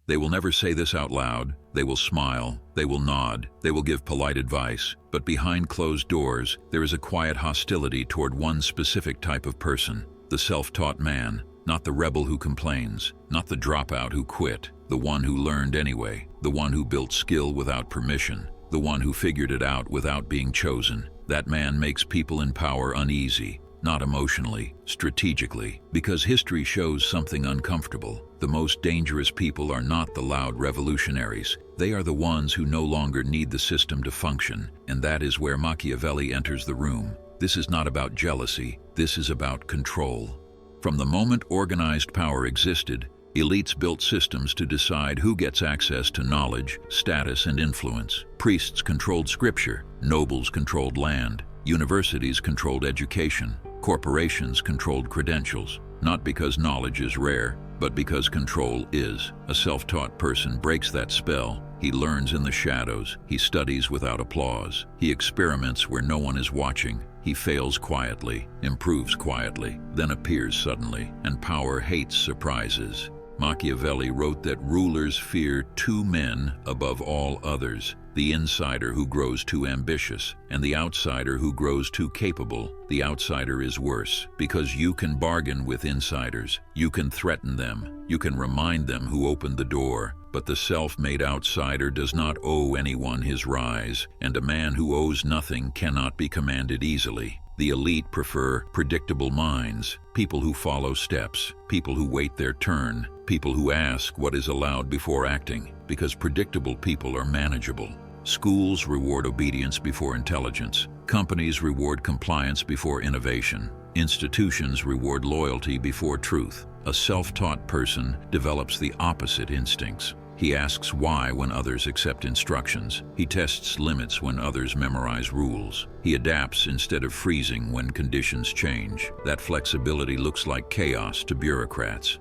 They will never say this out loud. They will smile, they will nod, they will give polite advice, but behind closed doors, there is a quiet hostility toward one specific type of person, the self-taught man, not the rebel who complains, not the dropout who quit, the one who learned anyway, the one who built skill without permission, the one who figured it out without being chosen. That man makes people in power uneasy, not emotionally, strategically, because history shows something uncomfortable. The most dangerous people are not the loud revolutionaries. They are the ones who no longer need the system to function, and that is where Machiavelli enters the room. This is not about jealousy, this is about control. From the moment organized power existed, elites built systems to decide who gets access to knowledge, status, and influence. Priests controlled scripture, nobles controlled land, universities controlled education, corporations controlled credentials, not because knowledge is rare, but because control is. A self-taught person breaks that spell. He learns in the shadows. He studies without applause. He experiments where no one is watching. He fails quietly, improves quietly, then appears suddenly, and power hates surprises. Machiavelli wrote that rulers fear two men above all others: the insider who grows too ambitious, and the outsider who grows too capable. The outsider is worse, because you can bargain with insiders, you can threaten them, you can remind them who opened the door, but the self-made outsider does not owe anyone his rise, and a man who owes nothing cannot be commanded easily. The elite prefer predictable minds, people who follow steps, people who wait their turn, people who ask what is allowed before acting, because predictable people are manageable. Schools reward obedience before intelligence. Companies reward compliance before innovation. Institutions reward loyalty before truth. A self-taught person develops the opposite instincts. He asks why when others accept instructions. He tests limits when others memorize rules. He adapts instead of freezing when conditions change. That flexibility looks like chaos to bureaucrats.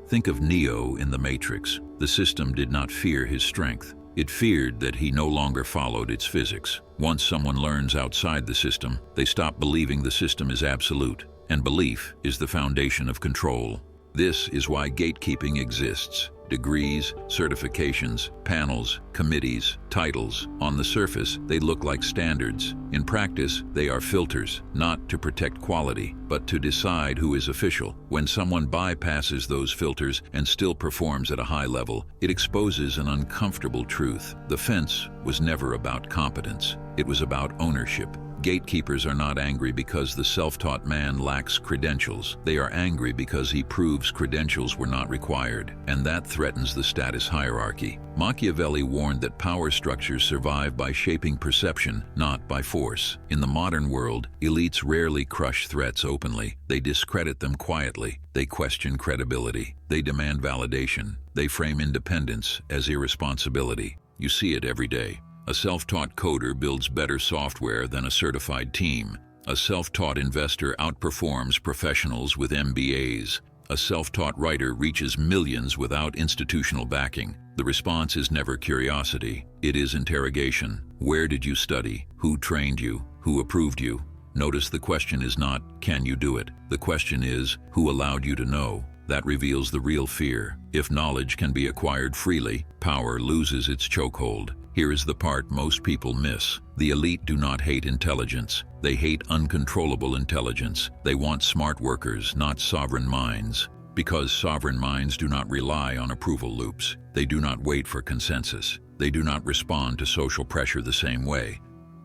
Think of Neo in The Matrix. The system did not fear his strength. It feared that he no longer followed its physics. Once someone learns outside the system, they stop believing the system is absolute, and belief is the foundation of control. This is why gatekeeping exists. Degrees, certifications, panels, committees, titles. On the surface, they look like standards. In practice, they are filters, not to protect quality, but to decide who is official. When someone bypasses those filters and still performs at a high level, it exposes an uncomfortable truth. The fence was never about competence. It was about ownership. Gatekeepers are not angry because the self-taught man lacks credentials. They are angry because he proves credentials were not required, and that threatens the status hierarchy. Machiavelli warned that power structures survive by shaping perception, not by force. In the modern world, elites rarely crush threats openly. They discredit them quietly. They question credibility. They demand validation. They frame independence as irresponsibility. You see it every day. A self-taught coder builds better software than a certified team. A self-taught investor outperforms professionals with MBAs. A self-taught writer reaches millions without institutional backing. The response is never curiosity. It is interrogation. Where did you study? Who trained you? Who approved you? Notice the question is not, can you do it? The question is, who allowed you to know? That reveals the real fear. If knowledge can be acquired freely, power loses its chokehold. Here is the part most people miss. The elite do not hate intelligence. They hate uncontrollable intelligence. They want smart workers, not sovereign minds. Because sovereign minds do not rely on approval loops. They do not wait for consensus. They do not respond to social pressure the same way.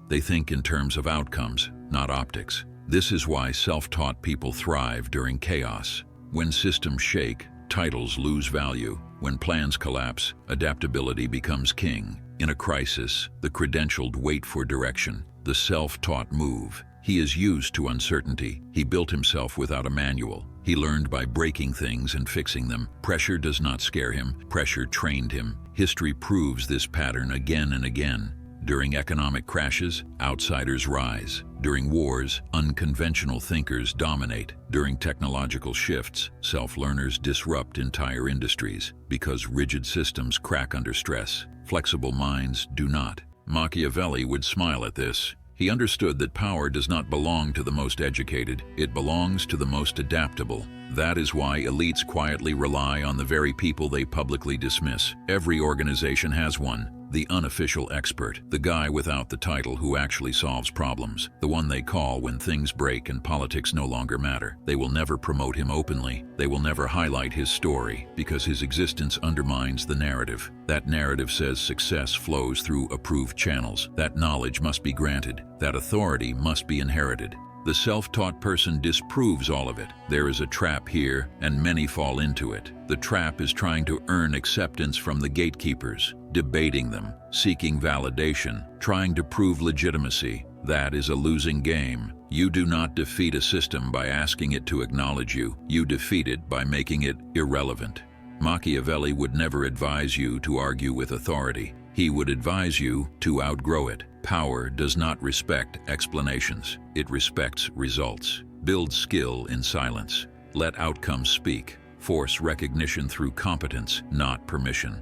They think in terms of outcomes, not optics. This is why self-taught people thrive during chaos. When systems shake, titles lose value. When plans collapse, adaptability becomes king. In a crisis, the credentialed wait for direction. The self-taught move. He is used to uncertainty. He built himself without a manual. He learned by breaking things and fixing them. Pressure does not scare him. Pressure trained him. History proves this pattern again and again. During economic crashes, outsiders rise. During wars, unconventional thinkers dominate. During technological shifts, self-learners disrupt entire industries because rigid systems crack under stress. Flexible minds do not. Machiavelli would smile at this. He understood that power does not belong to the most educated, it belongs to the most adaptable. That is why elites quietly rely on the very people they publicly dismiss. Every organization has one. The unofficial expert, the guy without the title who actually solves problems, the one they call when things break and politics no longer matter. They will never promote him openly. They will never highlight his story because his existence undermines the narrative. That narrative says success flows through approved channels. That knowledge must be granted. That authority must be inherited. The self-taught person disproves all of it. There is a trap here, and many fall into it. The trap is trying to earn acceptance from the gatekeepers, debating them, seeking validation, trying to prove legitimacy. That is a losing game. You do not defeat a system by asking it to acknowledge you. You defeat it by making it irrelevant. Machiavelli would never advise you to argue with authority. He would advise you to outgrow it. Power does not respect explanations. It respects results. Build skill in silence. Let outcomes speak. Force recognition through competence, not permission.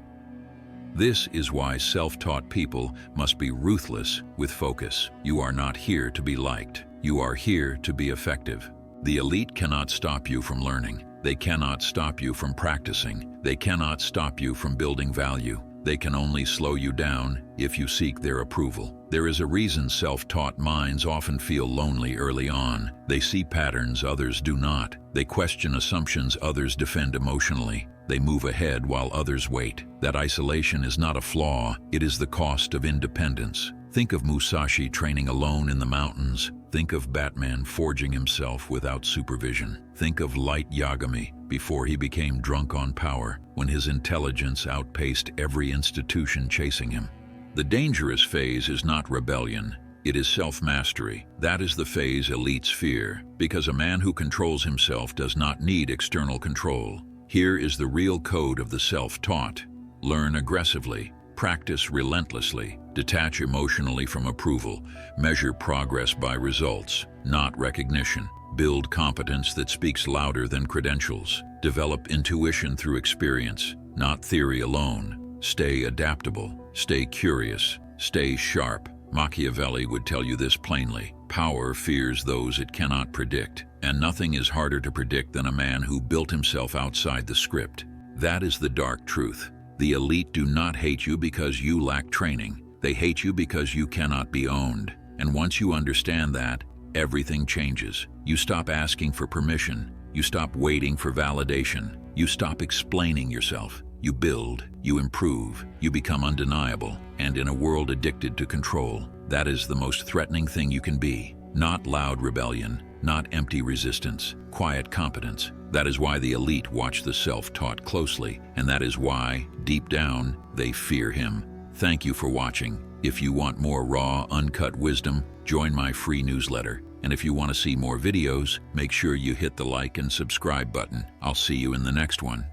This is why self-taught people must be ruthless with focus. You are not here to be liked. You are here to be effective. The elite cannot stop you from learning. They cannot stop you from practicing. They cannot stop you from building value. They can only slow you down if you seek their approval. There is a reason self-taught minds often feel lonely early on. They see patterns others do not. They question assumptions others defend emotionally. They move ahead while others wait. That isolation is not a flaw, it is the cost of independence. Think of Musashi training alone in the mountains. Think of Batman forging himself without supervision. Think of Light Yagami before he became drunk on power, when his intelligence outpaced every institution chasing him. The dangerous phase is not rebellion, it is self-mastery. That is the phase elites fear, because a man who controls himself does not need external control. Here is the real code of the self-taught. Learn aggressively, practice relentlessly, detach emotionally from approval, measure progress by results, not recognition. Build competence that speaks louder than credentials. Develop intuition through experience, not theory alone. Stay adaptable, stay curious, stay sharp. Machiavelli would tell you this plainly. Power fears those it cannot predict, and nothing is harder to predict than a man who built himself outside the script. That is the dark truth. The elite do not hate you because you lack training. They hate you because you cannot be owned. And once you understand that, everything changes. You stop asking for permission. You stop waiting for validation. You stop explaining yourself. You build, you improve, you become undeniable. And in a world addicted to control, that is the most threatening thing you can be. Not loud rebellion, not empty resistance, quiet competence. That is why the elite watch the self-taught closely, and that is why, deep down, they fear him. Thank you for watching. If you want more raw, uncut wisdom, join my free newsletter. And if you want to see more videos, make sure you hit the like and subscribe button. I'll see you in the next one.